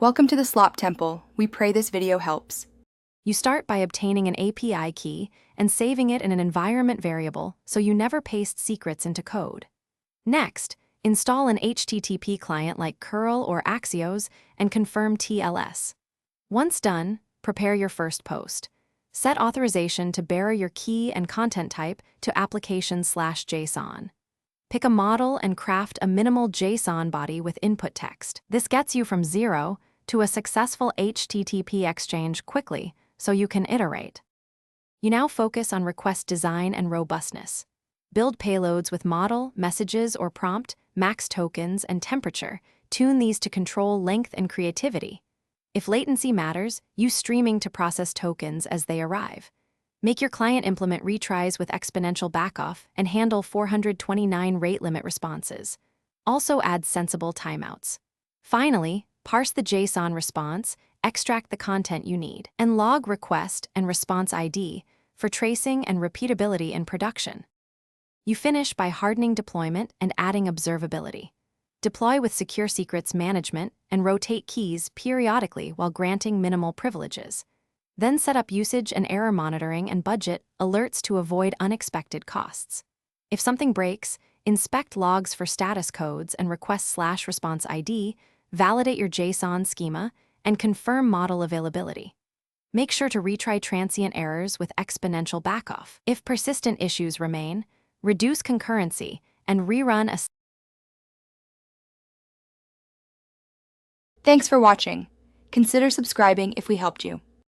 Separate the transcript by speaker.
Speaker 1: Welcome to the Slop Temple. We pray this video helps.
Speaker 2: You start by obtaining an API key and saving it in an environment variable so you never paste secrets into code. Next, install an HTTP client like curl or Axios and confirm TLS. Once done, prepare your first post. Set authorization to bearer your key and content type to application/JSON. Pick a model and craft a minimal JSON body with input text. This gets you from 0 to a successful HTTP exchange quickly, so you can iterate. You now focus on request design and robustness. Build payloads with model, messages or prompt, max tokens, and temperature. Tune these to control length and creativity. If latency matters, use streaming to process tokens as they arrive. Make your client implement retries with exponential backoff and handle 429 rate limit responses. Also add sensible timeouts. Finally, parse the JSON response, extract the content you need, and log request and response ID for tracing and repeatability in production. You finish by hardening deployment and adding observability. Deploy with secure secrets management and rotate keys periodically while granting minimal privileges. Then set up usage and error monitoring and budget alerts to avoid unexpected costs. If something breaks, inspect logs for status codes and request/response ID, validate your JSON schema, and confirm model availability. Make sure to retry transient errors with exponential backoff. If persistent issues remain, reduce concurrency and rerun a.
Speaker 1: Thanks for watching. Consider subscribing if we helped you.